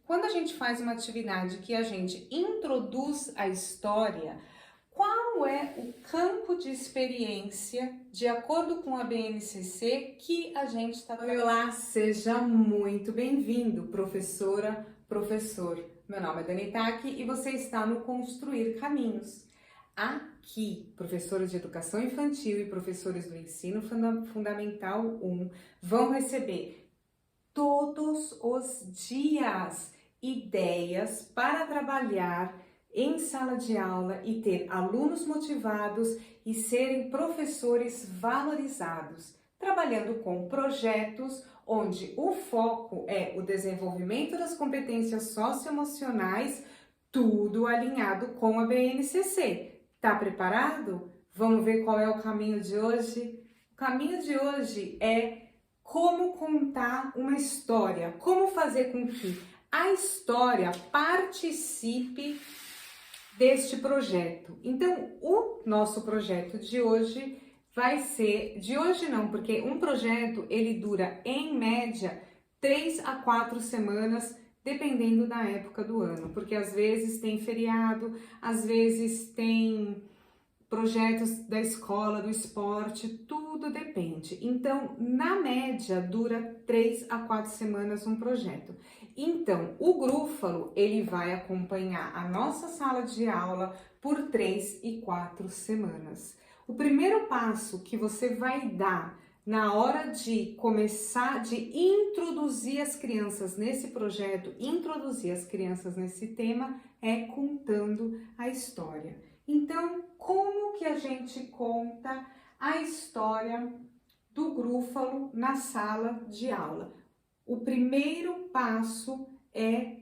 Quando a gente faz uma atividade que a gente introduz a história, qual é o campo de experiência, de acordo com a BNCC, que a gente está trabalhando? Olá, seja muito bem-vindo, professora, professor. Meu nome é Dani Taki e você está no Construir Caminhos. Aqui, professores de educação infantil e professores do ensino fundamental 1 vão receber todos os dias ideias para trabalhar em sala de aula e ter alunos motivados e serem professores valorizados, trabalhando com projetos onde o foco é o desenvolvimento das competências socioemocionais, tudo alinhado com a BNCC. Tá preparado? Vamos ver qual é o caminho de hoje? O caminho de hoje é como contar uma história, como fazer com que a história participe deste projeto. Então, o nosso projeto de hoje vai ser, de hoje não, porque um projeto ele dura em média 3 a 4 semanas, dependendo da época do ano, porque às vezes tem feriado, às vezes tem projetos da escola, do esporte, tudo depende. Então, na média, dura 3 a 4 semanas um projeto. Então, o Grúfalo, ele vai acompanhar a nossa sala de aula por 3 e 4 semanas. O primeiro passo que você vai dar na hora de começar, de introduzir as crianças nesse projeto, introduzir as crianças nesse tema, é contando a história. Então, como que a gente conta a história do Grúfalo na sala de aula? O primeiro passo é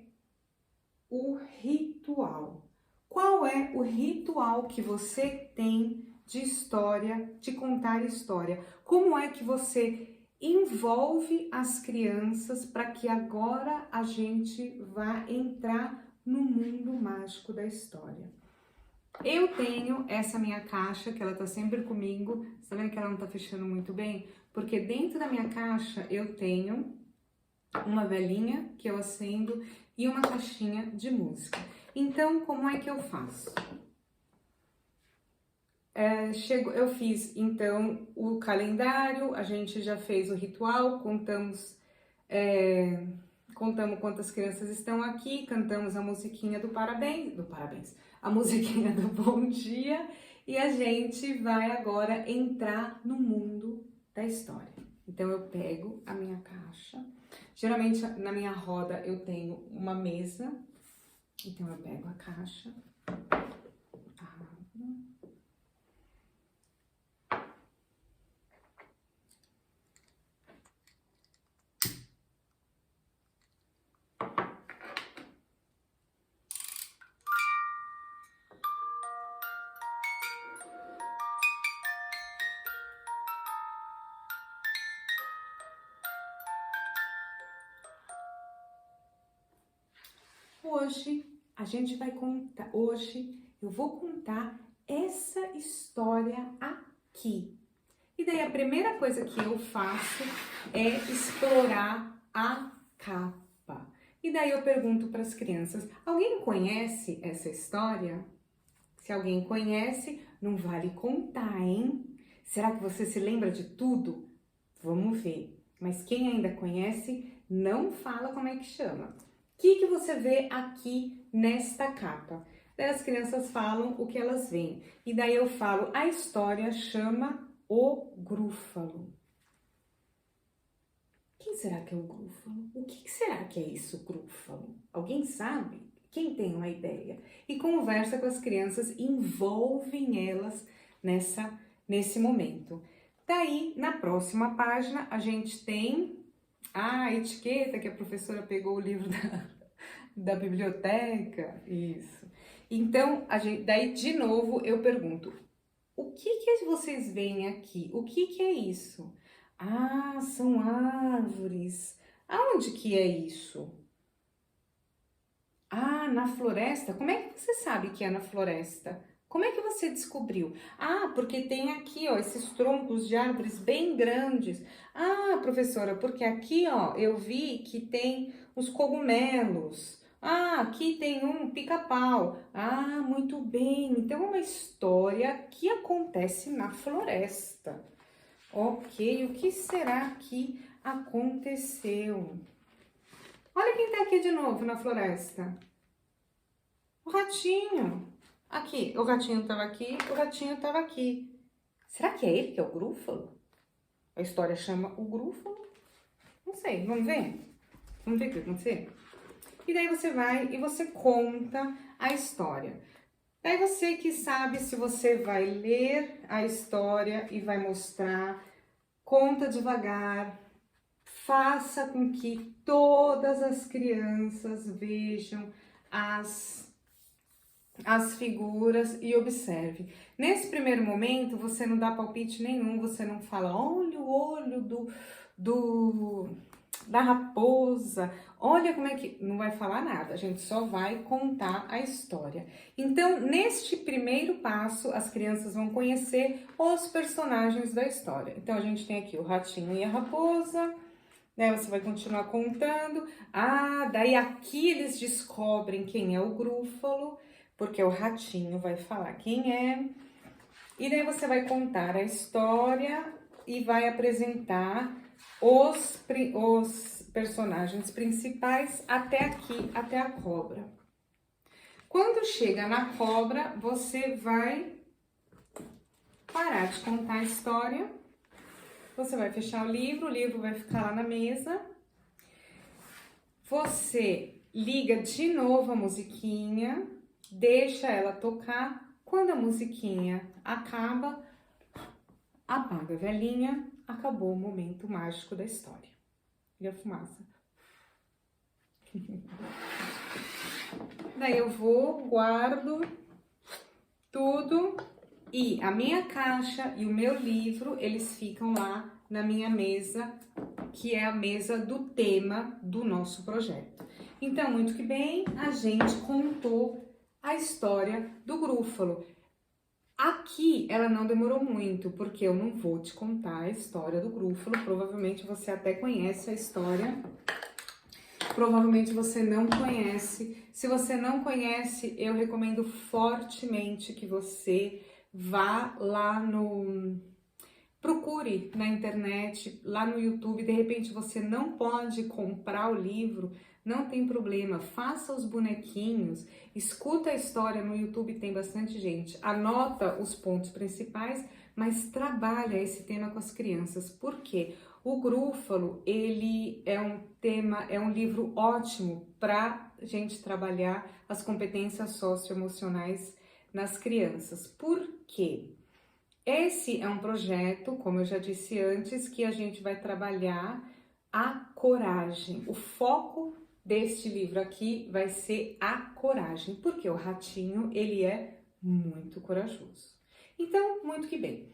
o ritual. Qual é o ritual que você tem de história, de contar história? Como é que você envolve as crianças para que agora a gente vá entrar no mundo mágico da história? Eu tenho essa minha caixa, que ela tá sempre comigo. Você tá vendo que ela não tá fechando muito bem? Porque dentro da minha caixa eu tenho uma velinha que eu acendo e uma caixinha de música. Então, como é que eu faço? Eu fiz, então, o calendário, a gente já fez o ritual, contamos quantas crianças estão aqui, cantamos a musiquinha do parabéns, a musiquinha do bom dia, e a gente vai agora entrar no mundo da história. Então eu pego a minha caixa, geralmente na minha roda eu tenho uma mesa, então eu pego a caixa, Hoje eu vou contar essa história aqui. E daí a primeira coisa que eu faço é explorar a capa. E daí eu pergunto para as crianças: alguém conhece essa história? Se alguém conhece, não vale contar, hein? Será que você se lembra de tudo? Vamos ver. Mas quem ainda conhece, não fala como é que chama. O que você vê aqui nesta capa? Daí as crianças falam o que elas veem. E daí eu falo, a história chama O Grúfalo. Quem será que é o Grúfalo? O que será que é isso, Grúfalo? Alguém sabe? Quem tem uma ideia? E conversa com as crianças, envolvem elas nesse momento. Daí, na próxima página, a gente tem a etiqueta que a professora pegou o livro da biblioteca, isso. Então, daí de novo eu pergunto, o que vocês veem aqui? O que é isso? Ah, são árvores. Aonde que é isso? Ah, na floresta? Como é que você sabe que é na floresta? Como é que você descobriu? Ah, porque tem aqui, ó, esses troncos de árvores bem grandes. Ah, professora, porque aqui, ó, eu vi que tem os cogumelos. Ah, aqui tem um pica-pau. Ah, muito bem. Então é uma história que acontece na floresta. Ok, o que será que aconteceu? Olha quem tá aqui de novo na floresta. O ratinho. Aqui, o ratinho estava aqui, o ratinho estava aqui. Será que é ele que é o Grúfalo? A história chama o Grúfalo? Não sei, vamos ver? Vamos ver o que vai acontecer? E daí você vai e você conta a história. Daí você que sabe se você vai ler a história e vai mostrar, conta devagar, faça com que todas as crianças vejam as figuras e observe. Nesse primeiro momento, você não dá palpite nenhum, você não fala, olha o olho da raposa, olha como é que... Não vai falar nada, a gente só vai contar a história. Então, neste primeiro passo, as crianças vão conhecer os personagens da história. Então, a gente tem aqui o ratinho e a raposa, né? Você vai continuar contando. Ah, daí aqui eles descobrem quem é o Grúfalo, porque o ratinho vai falar quem é. E daí você vai contar a história e vai apresentar os personagens principais até aqui, até a cobra. Quando chega na cobra, você vai parar de contar a história. Você vai fechar o livro vai ficar lá na mesa. Você liga de novo a musiquinha, deixa ela tocar. Quando a musiquinha acaba, apaga a velhinha, acabou o momento mágico da história. E a fumaça. Daí eu vou, guardo tudo e a minha caixa e o meu livro, eles ficam lá na minha mesa, que é a mesa do tema do nosso projeto. Então, muito que bem, a gente contou a história do Grúfalo. Aqui ela não demorou muito, porque eu não vou te contar a história do Grúfalo. Provavelmente você até conhece a história. Provavelmente você não conhece. Se você não conhece, eu recomendo fortemente que você vá lá procure na internet, lá no YouTube. De repente você não pode comprar o livro, não tem problema, faça os bonequinhos, escuta a história no YouTube, tem bastante gente, anota os pontos principais, mas trabalha esse tema com as crianças. Por quê? O Grúfalo, ele é um livro ótimo para gente trabalhar as competências socioemocionais nas crianças. Por quê? Esse é um projeto, como eu já disse antes, que a gente vai trabalhar a coragem. O foco deste livro aqui vai ser a coragem, porque o ratinho, ele é muito corajoso. Então, muito que bem.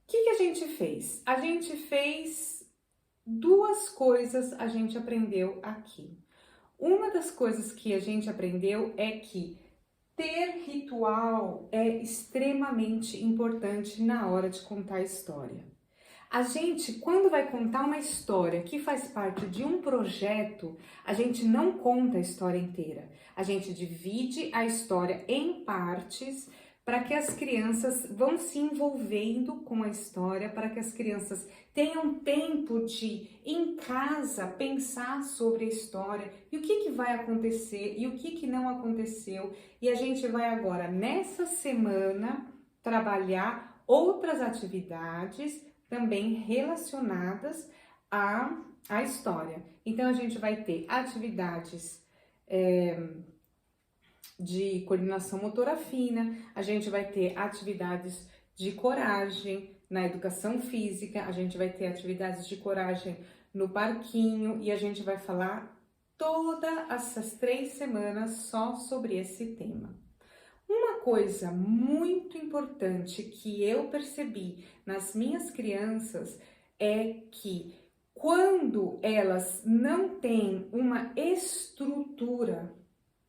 O que a gente fez? A gente fez duas coisas, a gente aprendeu aqui. Uma das coisas que a gente aprendeu é que ter ritual é extremamente importante na hora de contar a história. A gente, quando vai contar uma história que faz parte de um projeto, a gente não conta a história inteira. A gente divide a história em partes para que as crianças vão se envolvendo com a história, para que as crianças tenham tempo de, em casa, pensar sobre a história e o que vai acontecer e o que não aconteceu. E a gente vai agora, nessa semana, trabalhar outras atividades também relacionadas à história. Então, a gente vai ter atividades de coordenação motora fina, a gente vai ter atividades de coragem na educação física, a gente vai ter atividades de coragem no parquinho e a gente vai falar todas essas 3 semanas só sobre esse tema. Uma coisa muito importante que eu percebi nas minhas crianças é que quando elas não têm uma estrutura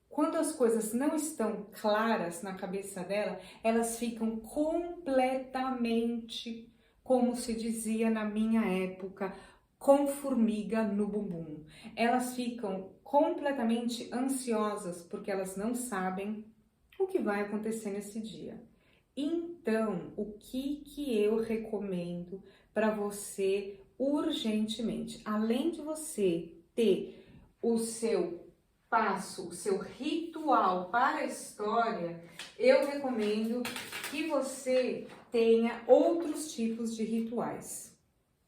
quando as coisas não estão claras na cabeça dela, elas ficam completamente, como se dizia na minha época, com formiga no bumbum. Elas ficam completamente ansiosas porque elas não sabem o que vai acontecer nesse dia. Então, o que eu recomendo para você urgentemente? Além de você ter o seu passo, o seu ritual para a história, eu recomendo que você tenha outros tipos de rituais.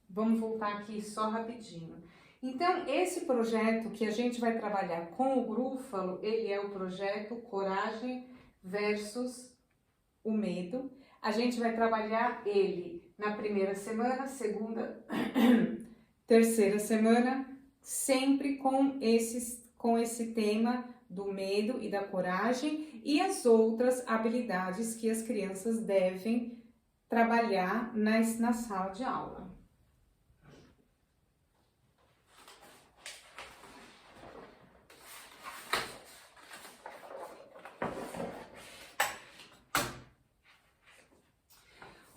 Vamos voltar aqui só rapidinho. Então, esse projeto que a gente vai trabalhar com o Grúfalo, ele é o projeto Coragem versus o Medo. A gente vai trabalhar ele na primeira semana, segunda, terceira semana, sempre com esse tema do medo e da coragem e as outras habilidades que as crianças devem trabalhar na sala de aula.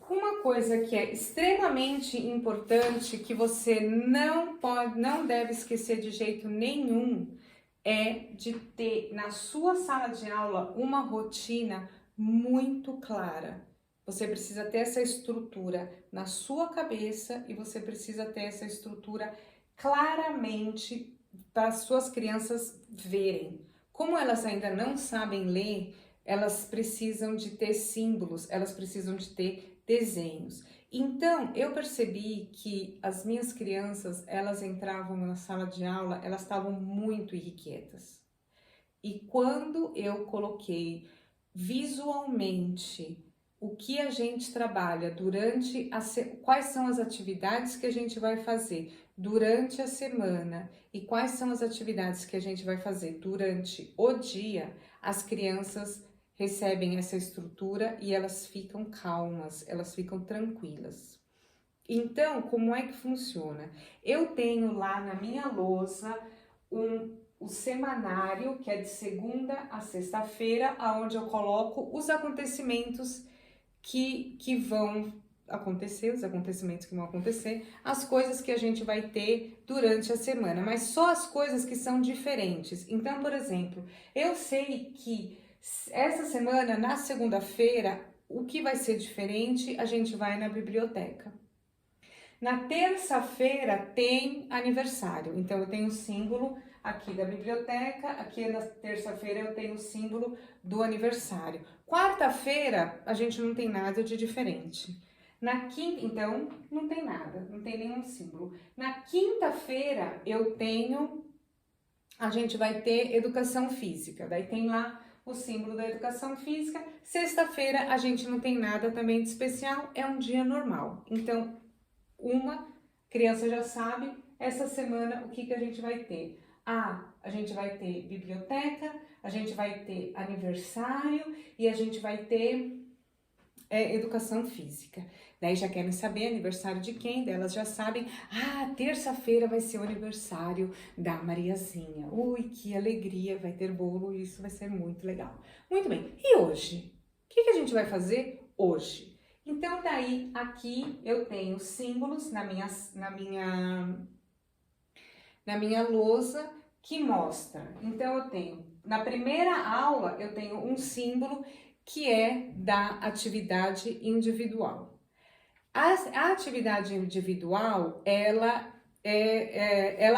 Uma coisa que é extremamente importante, que você não deve esquecer de jeito nenhum, é de ter na sua sala de aula uma rotina muito clara. Você precisa ter essa estrutura na sua cabeça e você precisa ter essa estrutura claramente para as suas crianças verem. Como elas ainda não sabem ler, elas precisam de ter símbolos, elas precisam de ter desenhos. Então, eu percebi que as minhas crianças, elas entravam na sala de aula, elas estavam muito irrequietas. E quando eu coloquei visualmente o que a gente trabalha durante quais são as atividades que a gente vai fazer durante a semana e quais são as atividades que a gente vai fazer durante o dia, as crianças recebem essa estrutura e elas ficam calmas, elas ficam tranquilas. Então, como é que funciona? Eu tenho lá na minha lousa o semanário, que é de segunda a sexta-feira, onde eu coloco os acontecimentos que vão acontecer, os acontecimentos que vão acontecer, as coisas que a gente vai ter durante a semana, mas só as coisas que são diferentes. Então, por exemplo, eu sei que essa semana, na segunda-feira, o que vai ser diferente, a gente vai na biblioteca. Na terça-feira tem aniversário, então eu tenho o símbolo aqui da biblioteca, aqui na terça-feira eu tenho o símbolo do aniversário. Quarta-feira a gente não tem nada de diferente. Na quinta, então, não tem nada, não tem nenhum símbolo. Na quinta-feira a gente vai ter educação física, daí tem lá o símbolo da educação física. Sexta-feira a gente não tem nada também de especial, é um dia normal. Então, uma criança já sabe essa semana o que a gente vai ter. A gente vai ter biblioteca, a gente vai ter aniversário e a gente vai ter educação física. Daí já querem saber aniversário de quem, delas já sabem, terça-feira vai ser o aniversário da Mariazinha. Ui, que alegria, vai ter bolo, isso vai ser muito legal. Muito bem, e hoje? O que a gente vai fazer hoje? Então, daí, aqui eu tenho símbolos na minha lousa que mostra. Então, eu tenho, na primeira aula, eu tenho um símbolo que é da atividade individual. A atividade individual, ela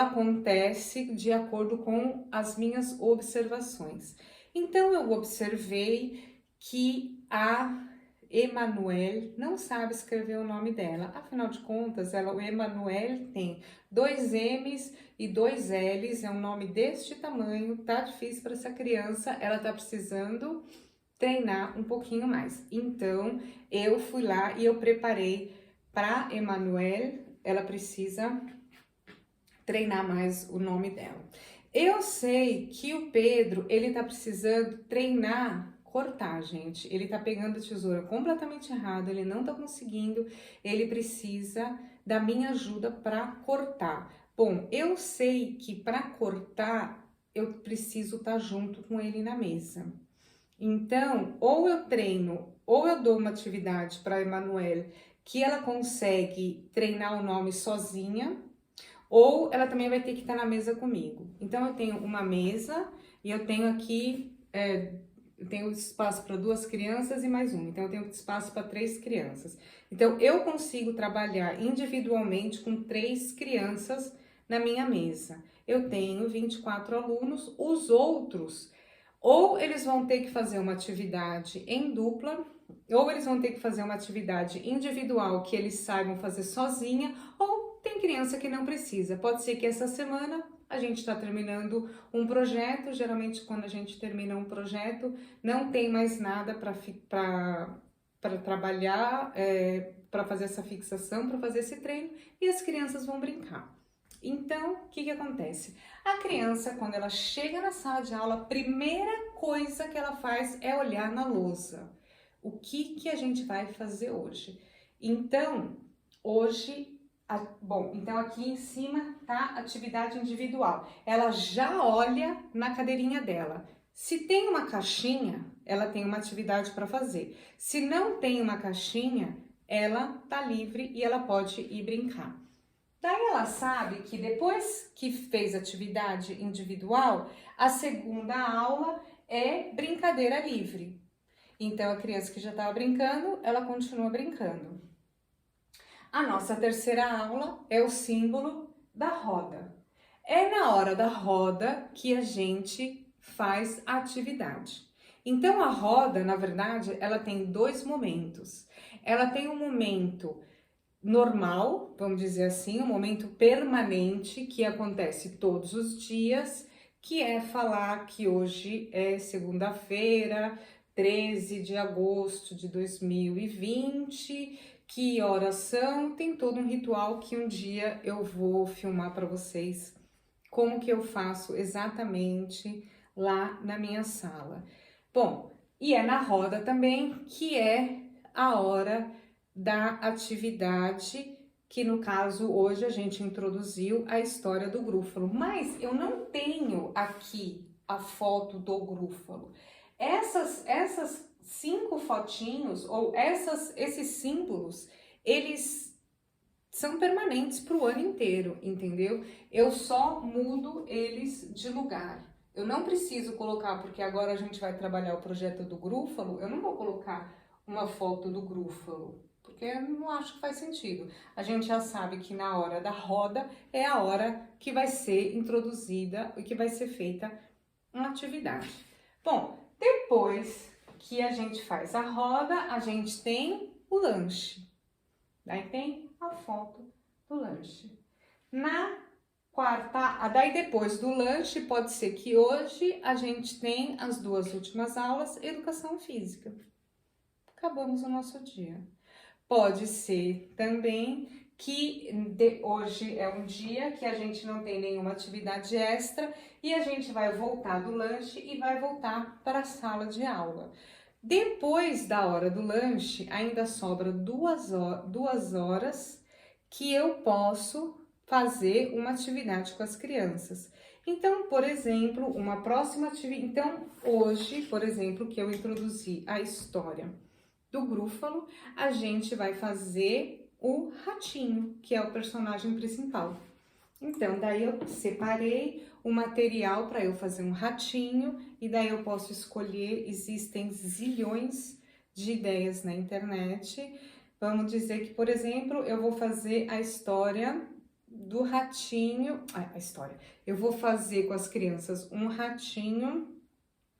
acontece de acordo com as minhas observações. Então, eu observei que a Emanuele não sabe escrever o nome dela. Afinal de contas, o Emanuele tem 2 M's e 2 L's, é um nome deste tamanho, tá difícil para essa criança, ela tá precisando treinar um pouquinho mais. Então, eu fui lá e eu preparei para Emanuele, ela precisa treinar mais o nome dela. Eu sei que o Pedro, ele tá precisando treinar cortar, gente. Ele tá pegando a tesoura completamente errado, ele não tá conseguindo, ele precisa da minha ajuda para cortar. Bom, eu sei que para cortar eu preciso estar junto com ele na mesa. Então, ou eu treino, ou eu dou uma atividade para a Emanuele que ela consegue treinar o nome sozinha, ou ela também vai ter que estar na mesa comigo. Então, eu tenho uma mesa e eu tenho aqui, eu tenho espaço para 2 crianças e mais uma. Então, eu tenho espaço para 3 crianças. Então, eu consigo trabalhar individualmente com 3 crianças na minha mesa. Eu tenho 24 alunos, os outros, ou eles vão ter que fazer uma atividade em dupla, ou eles vão ter que fazer uma atividade individual que eles saibam fazer sozinha, ou tem criança que não precisa. Pode ser que essa semana a gente está terminando um projeto, geralmente quando a gente termina um projeto, não tem mais nada para trabalhar, para fazer essa fixação, para fazer esse treino, e as crianças vão brincar. Então, o que acontece? A criança, quando ela chega na sala de aula, a primeira coisa que ela faz é olhar na lousa. O que a gente vai fazer hoje? Então, hoje, então aqui em cima tá atividade individual. Ela já olha na cadeirinha dela. Se tem uma caixinha, ela tem uma atividade para fazer. Se não tem uma caixinha, ela tá livre e ela pode ir brincar. Daí ela sabe que depois que fez atividade individual, a segunda aula é brincadeira livre. Então a criança que já estava brincando, ela continua brincando. A nossa terceira aula é o símbolo da roda. É na hora da roda que a gente faz a atividade. Então a roda, na verdade, ela tem 2 momentos. Ela tem um momento normal, vamos dizer assim, um momento permanente que acontece todos os dias, que é falar que hoje é segunda-feira, 13 de agosto de 2020, que horas são, tem todo um ritual que um dia eu vou filmar para vocês como que eu faço exatamente lá na minha sala. Bom, e é na roda também que é a hora da atividade, que no caso hoje a gente introduziu a história do grúfalo, mas eu não tenho aqui a foto do grúfalo. Essas 5 fotinhos ou esses símbolos, eles são permanentes para o ano inteiro, entendeu? Eu só mudo eles de lugar. Eu não preciso colocar, porque agora a gente vai trabalhar o projeto do grúfalo, eu não vou colocar uma foto do grúfalo, porque eu não acho que faz sentido. A gente já sabe que na hora da roda é a hora que vai ser introduzida e que vai ser feita uma atividade. Bom, depois que a gente faz a roda, a gente tem o lanche. Daí tem a foto do lanche. Na quarta, daí depois do lanche, pode ser que hoje a gente tem as 2 últimas aulas, educação física. Acabamos o nosso dia. Pode ser também que hoje é um dia que a gente não tem nenhuma atividade extra e a gente vai voltar do lanche e vai voltar para a sala de aula. Depois da hora do lanche, ainda sobra 2 horas que eu posso fazer uma atividade com as crianças. Então, por exemplo, uma próxima atividade. Então, hoje, por exemplo, que eu introduzi a história do grúfalo, a gente vai fazer o ratinho, que é o personagem principal. Então, daí eu separei o material para eu fazer um ratinho e daí eu posso escolher, existem zilhões de ideias na internet. Vamos dizer que, por exemplo, eu vou fazer a história do ratinho, eu vou fazer com as crianças um ratinho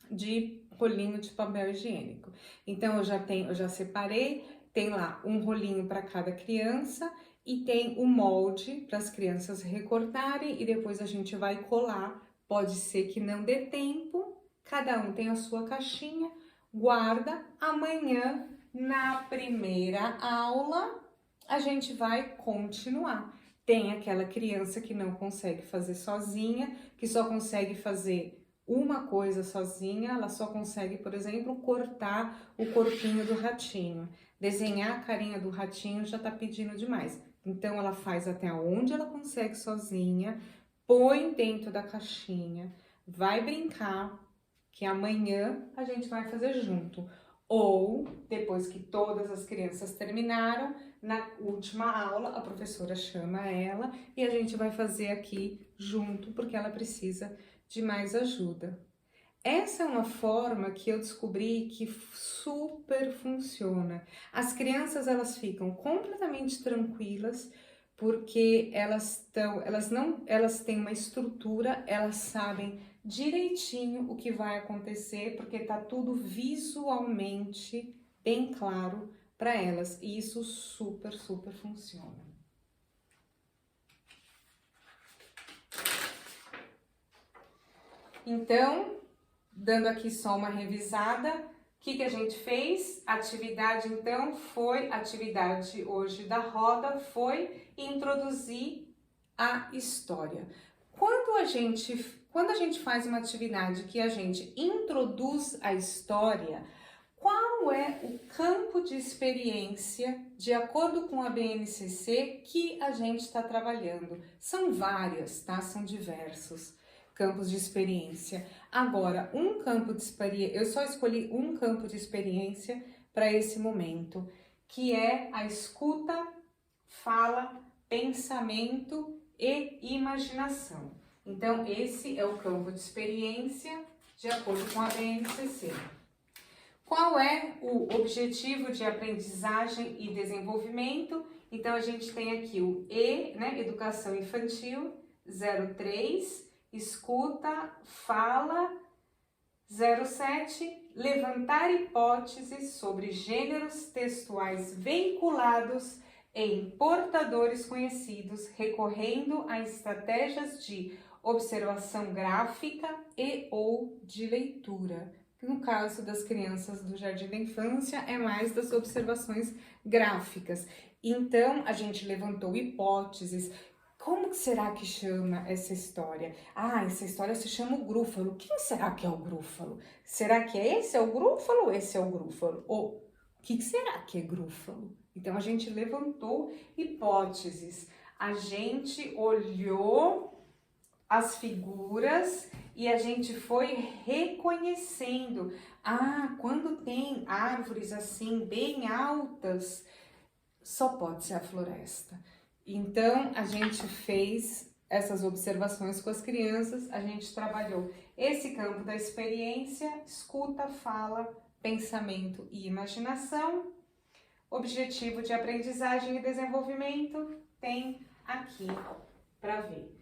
de rolinho de papel higiênico. Então, eu já separei, tem lá um rolinho para cada criança e tem o molde para as crianças recortarem e depois a gente vai colar. Pode ser que não dê tempo, cada um tem a sua caixinha, guarda. Amanhã, na primeira aula, a gente vai continuar. Tem aquela criança que não consegue fazer sozinha, que só consegue fazer uma coisa sozinha, ela só consegue, por exemplo, cortar o corpinho do ratinho. Desenhar a carinha do ratinho já tá pedindo demais. Então, ela faz até onde ela consegue sozinha, põe dentro da caixinha, vai brincar, que amanhã a gente vai fazer junto. Ou, depois que todas as crianças terminaram, na última aula, a professora chama ela e a gente vai fazer aqui junto, porque ela precisa de mais ajuda. Essa é uma forma que eu descobri que super funciona. As crianças, elas ficam completamente tranquilas, porque elas têm uma estrutura, elas sabem direitinho o que vai acontecer, porque tá tudo visualmente bem claro para elas, e isso super funciona. Então, dando aqui só uma revisada, o que a gente fez? Atividade, então, atividade hoje da roda foi introduzir a história. Quando a gente faz uma atividade que a gente introduz a história, qual é o campo de experiência, de acordo com a BNCC, que a gente está trabalhando? São várias, tá? São diversos campos de experiência. Agora, eu só escolhi um campo de experiência para esse momento, que é a escuta, fala, pensamento e imaginação. Então, esse é o campo de experiência de acordo com a BNCC. Qual é o objetivo de aprendizagem e desenvolvimento? Então, a gente tem aqui o E, né, Educação Infantil, 03, escuta, fala, 07, levantar hipóteses sobre gêneros textuais veiculados em portadores conhecidos, recorrendo a estratégias de observação gráfica e ou de leitura. No caso das crianças do Jardim da Infância, é mais das observações gráficas. Então, a gente levantou hipóteses. Como que será que chama essa história? Ah, essa história se chama o Grúfalo. Quem será que é o Grúfalo? Será que esse é o Grúfalo ou esse é o Grúfalo? Ou o que será que é Grúfalo? Então, a gente levantou hipóteses. A gente olhou as figuras e a gente foi reconhecendo. Ah, quando tem árvores assim, bem altas, só pode ser a floresta. Então, a gente fez essas observações com as crianças, a gente trabalhou esse campo da experiência, escuta, fala, pensamento e imaginação. Objetivo de aprendizagem e desenvolvimento tem aqui para ver.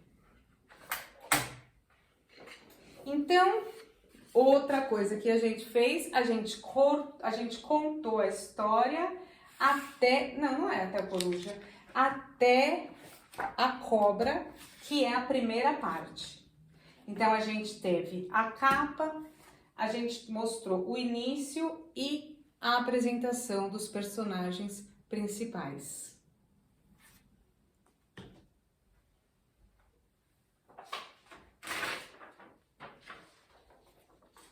Então, outra coisa que a gente fez, a gente contou a história até, não é até a coruja, até a cobra, que é a primeira parte. Então, a gente teve a capa, a gente mostrou o início e a apresentação dos personagens principais.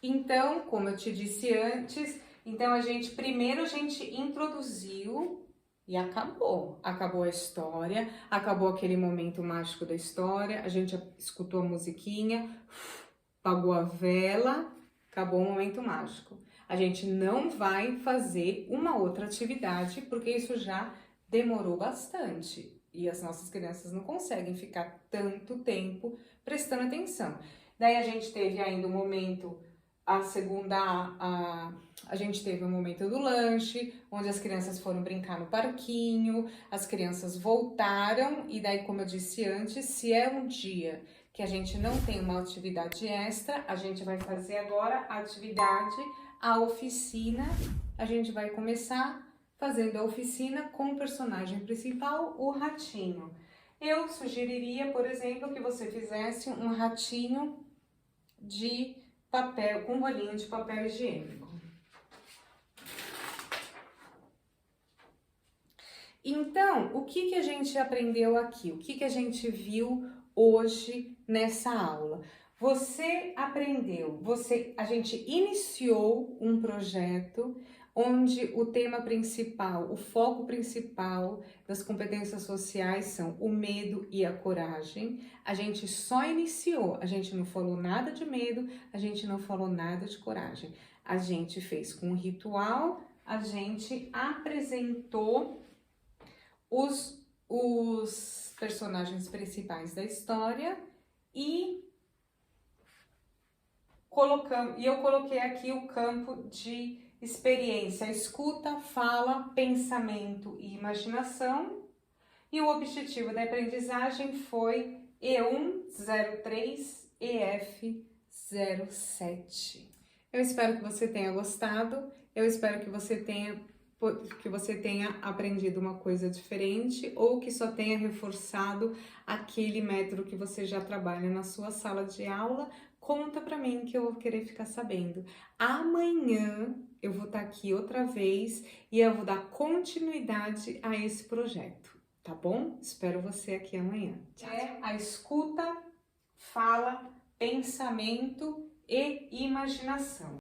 Então, como eu te disse antes, então primeiro a gente introduziu e acabou a história, acabou aquele momento mágico da história, a gente escutou a musiquinha, apagou a vela, acabou o momento mágico. A gente não vai fazer uma outra atividade, porque isso já demorou bastante e as nossas crianças não conseguem ficar tanto tempo prestando atenção. Daí a gente teve ainda o momento, a gente teve o momento do lanche, onde as crianças foram brincar no parquinho, as crianças voltaram, e daí, como eu disse antes, se é um dia que a gente não tem uma atividade extra, a gente vai fazer agora a oficina. A gente vai começar fazendo a oficina com o personagem principal, o ratinho. Eu sugeriria, por exemplo, que você fizesse um ratinho de papel, com um rolinho de papel higiênico. Então, o que a gente aprendeu aqui? O que a gente viu hoje nessa aula? A gente iniciou um projeto onde o tema principal, o foco principal das competências sociais são o medo e a coragem. A gente só iniciou, a gente não falou nada de medo, a gente não falou nada de coragem. A gente fez com um ritual, a gente apresentou os personagens principais da história e eu coloquei aqui o campo de experiência, escuta, fala, pensamento e imaginação. E o objetivo da aprendizagem foi E1, 03, EF 07. Eu espero que você tenha gostado, eu espero que você tenha aprendido uma coisa diferente ou que só tenha reforçado aquele método que você já trabalha na sua sala de aula. Conta pra mim que eu vou querer ficar sabendo. Amanhã eu vou estar aqui outra vez e eu vou dar continuidade a esse projeto, tá bom? Espero você aqui amanhã. Tchau, tchau. É a escuta, fala, pensamento e imaginação.